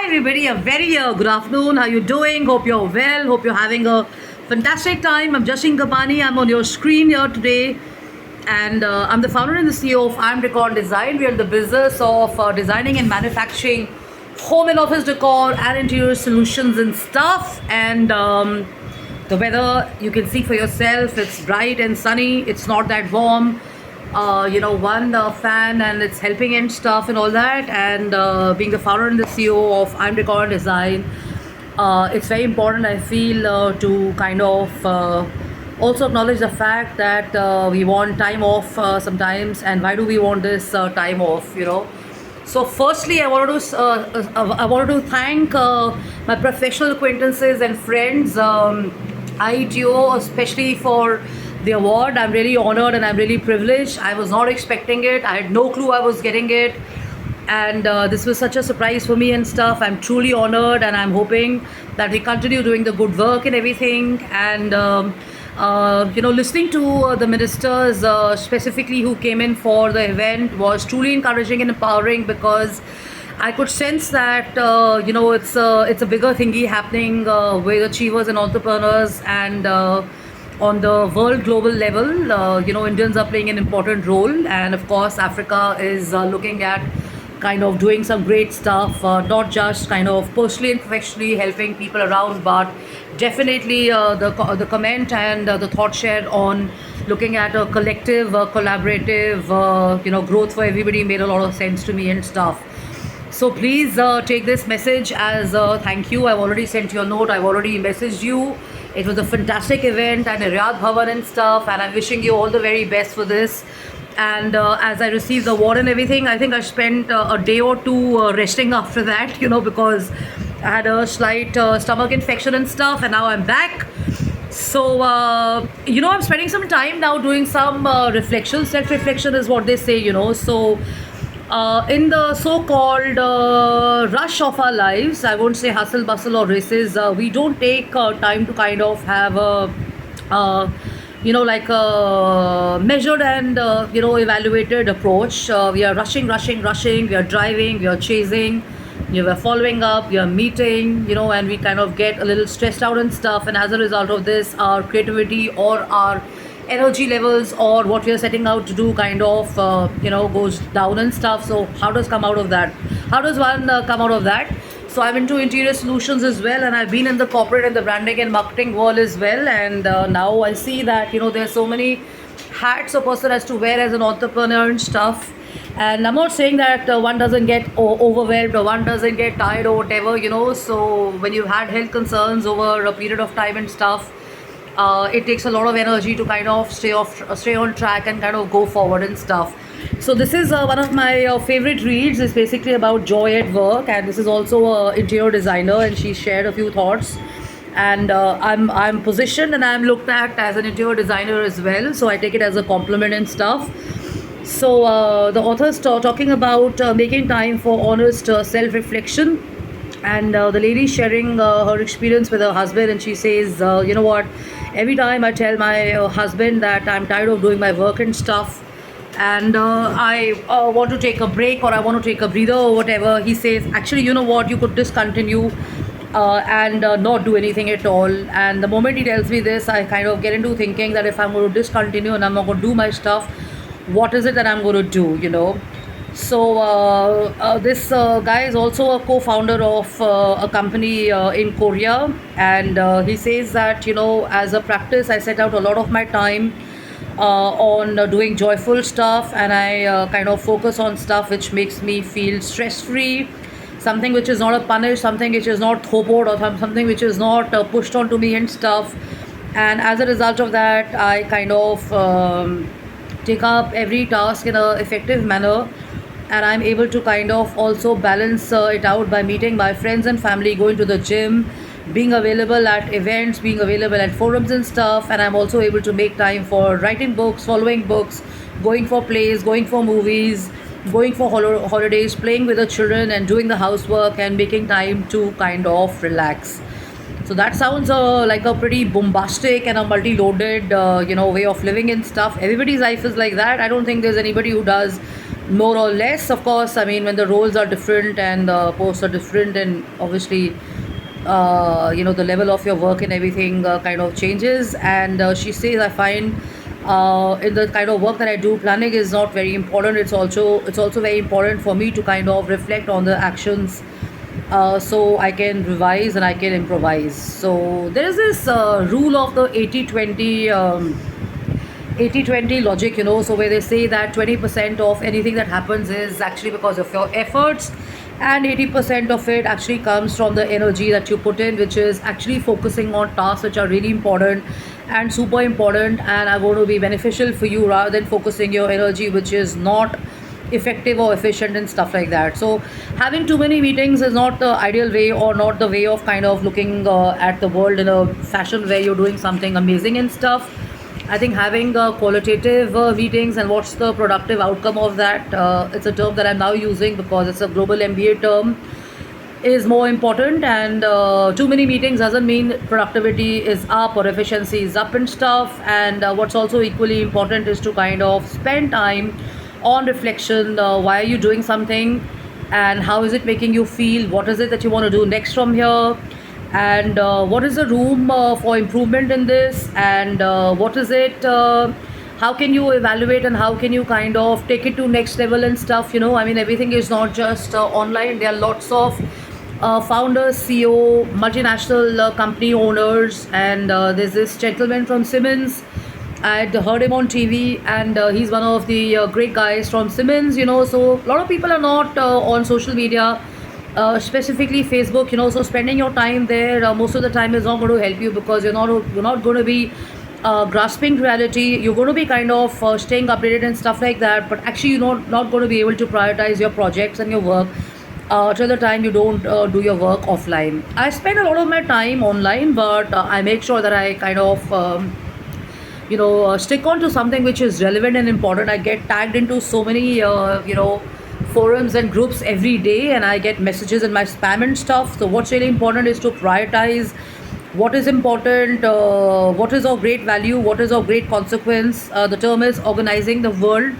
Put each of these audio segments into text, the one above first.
everybody, a very good afternoon. How you doing? Hope you're well. Hope you're having a fantastic time. I'm Jashin Gabani. I'm on your screen here today, and I'm the founder and the CEO of I'm Decor Design. We are in the business of designing and manufacturing home and office decor and interior solutions and stuff. And the weather, you can see for yourself. It's bright and sunny. It's not that warm. One fan and it's helping and stuff and all that. And being the founder and the CEO of I'm Decor Design, it's very important, I feel, to kind of also acknowledge the fact that we want time off sometimes. And why do we want this time off? So, firstly, I wanted to thank my professional acquaintances and friends, IETO, especially for the award. I'm really honored and I'm really privileged. I was not expecting it. I had no clue I was getting it, and this was such a surprise for me and stuff. I'm truly honored, and I'm hoping that we continue doing the good work and everything. And listening to the ministers specifically who came in for the event was truly encouraging and empowering, because I could sense that it's a bigger thingy happening with achievers and entrepreneurs, and on the world global level, Indians are playing an important role, and of course, Africa is looking at kind of doing some great stuff, not just kind of personally and professionally helping people around, but definitely the comment and the thought share on looking at a collective, collaborative, growth for everybody made a lot of sense to me and stuff. So please take this message as a thank you. I've already sent you a note. I've already messaged you. It was a fantastic event and a Riyadh Bhavan and stuff, and I'm wishing you all the very best for this. And as I received the award and everything, I think I spent a day or two resting after that, because I had a slight stomach infection and stuff, and now I'm back. So, I'm spending some time now doing some reflection. Self-reflection is what they say. So, in the so-called rush of our lives, I won't say hustle, bustle, or races, we don't take time to kind of have a, like a measured and, evaluated approach. We are rushing, we are driving, we are chasing, we are following up, we are meeting, and we kind of get a little stressed out and stuff. And as a result of this, our creativity or our energy levels or what we are setting out to do kind of goes down and stuff. So how does come out of that? How does one come out of that? So I'm into interior solutions as well, and I've been in the corporate and the branding and marketing world as well. And now I see that there's so many hats a person has to wear as an entrepreneur and stuff. And I'm not saying that one doesn't get overwhelmed or one doesn't get tired or whatever. So when you've had health concerns over a period of time and stuff, it takes a lot of energy to kind of stay on track and kind of go forward and stuff. So this is one of my favorite reads. It's basically about joy at work, and this is also an interior designer, and she shared a few thoughts. And I'm positioned and I'm looked at as an interior designer as well. So I take it as a compliment and stuff. So the author's talking about making time for honest self-reflection, and the lady sharing her experience with her husband, and she says, what, every time I tell my husband that I'm tired of doing my work and stuff, and I want to take a break or I want to take a breather or whatever, he says, actually, what, you could discontinue and not do anything at all. And the moment he tells me this, I kind of get into thinking that if I'm going to discontinue and I'm not going to do my stuff, what is it that I'm going to do? So this guy is also a co-founder of a company in Korea, and he says that as a practice, I set out a lot of my time on doing joyful stuff, and I kind of focus on stuff which makes me feel stress-free, something which is not a punish, something which is not thopod, or something which is not pushed onto me and stuff. And as a result of that, I kind of take up every task in an effective manner, and I'm able to kind of also balance it out by meeting my friends and family, going to the gym, being available at events, being available at forums and stuff. And I'm also able to make time for writing books, following books, going for plays, going for movies, going for holidays, playing with the children, and doing the housework, and making time to kind of relax. So that sounds like a pretty bombastic and a multi-loaded, way of living and stuff. Everybody's life is like that. I don't think there's anybody who does more or less. Of course, I mean, when the roles are different and the posts are different, and obviously, the level of your work and everything kind of changes. And she says, I find in the kind of work that I do, planning is not very important. It's also very important for me to kind of reflect on the actions, so I can revise and I can improvise. So there is this rule of the 80-20. 80-20 logic, so where they say that 20% of anything that happens is actually because of your efforts, and 80% of it actually comes from the energy that you put in, which is actually focusing on tasks which are really important and super important and are going to be beneficial for you, rather than focusing your energy which is not effective or efficient and stuff like that. So having too many meetings is not the ideal way, or not the way of kind of looking at the world in a fashion where you're doing something amazing and stuff. I think having qualitative meetings and what's the productive outcome of that, it's a term that I'm now using because it's a global MBA term, is more important. And too many meetings doesn't mean productivity is up or efficiency is up and stuff. And what's also equally important is to kind of spend time on reflection. Why are you doing something, and how is it making you feel? What is it that you want to do next from here? And what is the room for improvement in this? And what is it? How can you evaluate, and how can you kind of take it to next level and stuff? I mean, everything is not just online. There are lots of founders, CEO, multinational company owners, and there's this gentleman from Siemens. I'd heard him on TV, and he's one of the great guys from Siemens. So a lot of people are not on social media, specifically Facebook. So spending your time there most of the time is not going to help you, because you're not going to be grasping reality. You're going to be kind of staying updated and stuff like that, but actually you're not going to be able to prioritize your projects and your work till the time you don't do your work offline. I spend a lot of my time online, but I make sure that I kind of stick on to something which is relevant and important. I get tagged into so many forums and groups every day, and I get messages in my spam and stuff. So what's really important is to prioritize what is important, what is of great value, what is of great consequence. The term is organizing the world.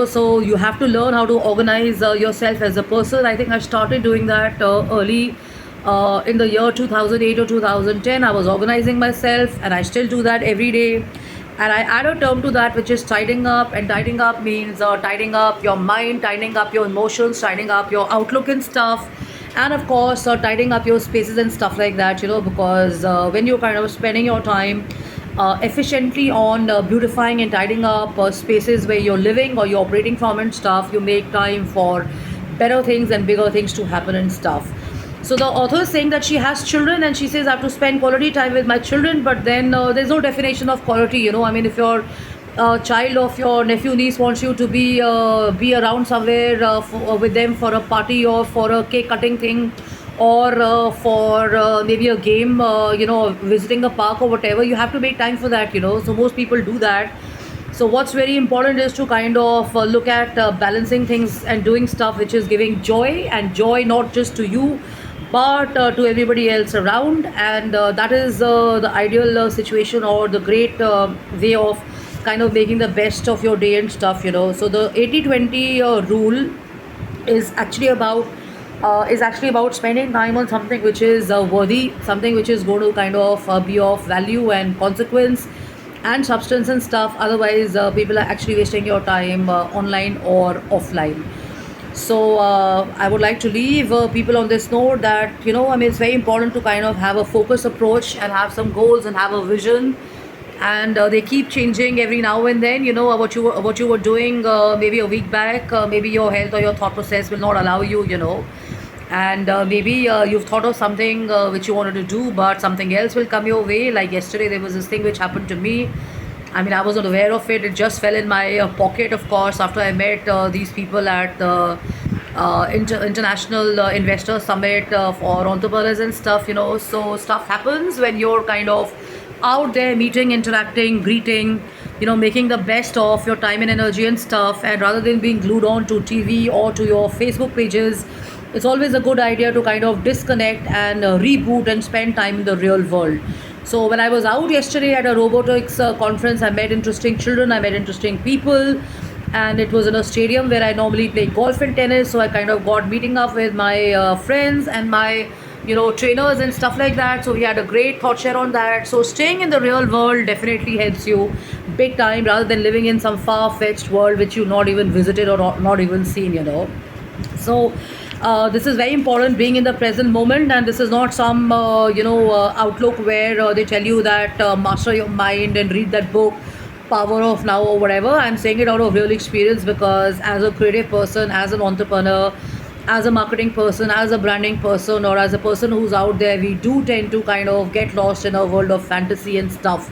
So you have to learn how to organize yourself as a person. I think I started doing that early in the year 2008 or 2010. I was organizing myself, and I still do that every day. And I add a term to that, which is tidying up. And tidying up means tidying up your mind, tidying up your emotions, tidying up your outlook and stuff. And of course, tidying up your spaces and stuff like that, because when you're kind of spending your time efficiently on beautifying and tidying up spaces where you're living or you're operating from and stuff, you make time for better things and bigger things to happen and stuff. So the author is saying that she has children, and she says I have to spend quality time with my children, but then there's no definition of quality. I mean, if your child of your nephew niece wants you to be around somewhere with them for a party or for a cake cutting thing, or for maybe a game, visiting a park or whatever, you have to make time for that. So most people do that. So what's very important is to kind of look at balancing things and doing stuff which is giving joy, and joy not just to you, but to everybody else around. And that is the ideal situation, or the great way of kind of making the best of your day and stuff. So the 80-20 rule is actually about spending time on something which is worthy, something which is going to kind of be of value and consequence and substance and stuff. Otherwise people are actually wasting your time online or offline. So I would like to leave people on this note that I mean, it's very important to kind of have a focused approach and have some goals and have a vision. And they keep changing every now and then. What you were doing maybe a week back, maybe your health or your thought process will not allow you. And maybe you've thought of something which you wanted to do, but something else will come your way. Like yesterday, there was this thing which happened to me. I mean, I wasn't aware of it. It just fell in my pocket, of course, after I met these people at the International Investor Summit for entrepreneurs and stuff. So stuff happens when you're kind of out there meeting, interacting, greeting, making the best of your time and energy and stuff. And rather than being glued on to TV or to your Facebook pages, it's always a good idea to kind of disconnect and reboot and spend time in the real world. So when I was out yesterday at a robotics conference, I met interesting children, I met interesting people. and it was in a stadium where I normally play golf and tennis. So I kind of got meeting up with my friends and my trainers and stuff like that. So we had a great thought share on that. So staying in the real world definitely helps you big time, rather than living in some far-fetched world which you not even visited or not even seen. So this is very important, being in the present moment, and this is not some outlook where they tell you that master your mind and read that book, Power of Now or whatever. I'm saying it out of real experience, because as a creative person, as an entrepreneur, as a marketing person, as a branding person, or as a person who's out there, we do tend to kind of get lost in a world of fantasy and stuff.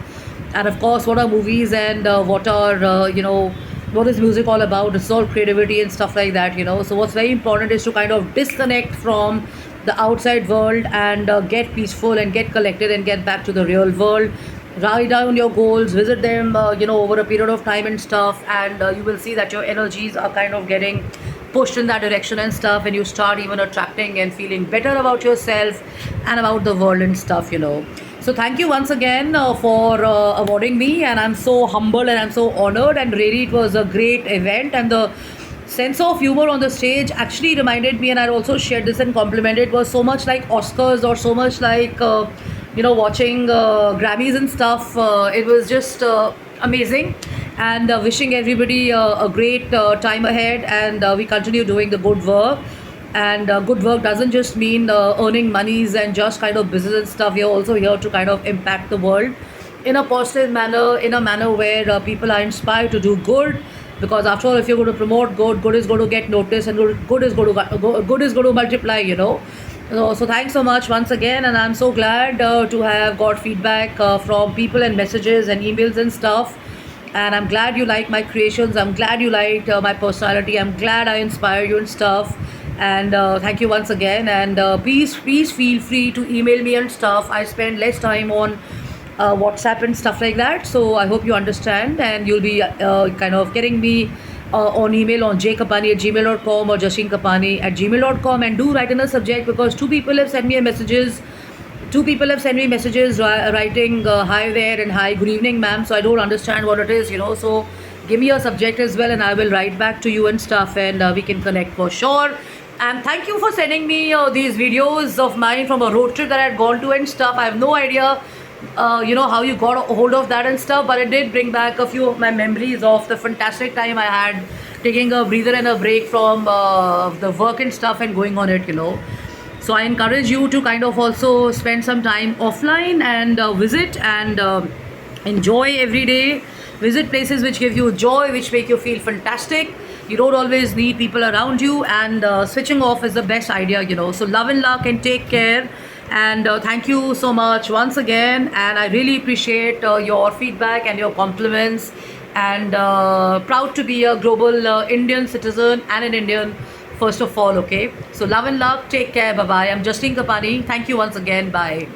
And of course, what are movies, and what are what is music all about? It's all creativity and stuff like that. So what's very important is to kind of disconnect from the outside world and get peaceful and get collected and get back to the real world. Write down your goals, visit them over a period of time and stuff, and you will see that your energies are kind of getting pushed in that direction and stuff, and you start even attracting and feeling better about yourself and about the world and stuff. So thank you once again for awarding me, and I'm so humbled and I'm so honored, and really it was a great event, and the sense of humor on the stage actually reminded me, and I also shared this and complimented, was so much like Oscars, or so much like watching Grammys and stuff. It was just amazing, and wishing everybody a great time ahead, and we continue doing the good work. And good work doesn't just mean earning monies and just kind of business and stuff. We are also here to kind of impact the world in a positive manner, in a manner where people are inspired to do good. Because after all, if you're going to promote good, good is going to get noticed, and good is going to multiply. So thanks so much once again, and I'm so glad to have got feedback from people and messages and emails and stuff. And I'm glad you like my creations. I'm glad you liked my personality. I'm glad I inspire you and stuff. And thank you once again. And please feel free to email me and stuff. I spend less time on WhatsApp and stuff like that. So I hope you understand, and you'll be kind of getting me on email on jkapani@gmail.com or jashinkapani@gmail.com, and do write in a subject, because two people have sent me messages. Two people have sent me messages writing hi there and hi, good evening, ma'am. So I don't understand what it is. So give me a subject as well, and I will write back to you and stuff, and we can connect for sure. And thank you for sending me these videos of mine from a road trip that I had gone to and stuff. I have no idea how you got a hold of that and stuff, but it did bring back a few of my memories of the fantastic time I had taking a breather and a break from the work and stuff and going on it. So I encourage you to kind of also spend some time offline and visit and enjoy every day. Visit places which give you joy, which make you feel fantastic. You don't always need people around you, and switching off is the best idea. So love and luck, and take care. And thank you so much once again, and I really appreciate your feedback and your compliments, and proud to be a global Indian citizen and an Indian first of all. Okay, so love and luck, take care, bye bye. I'm Justine Kapani. Thank you once again. Bye.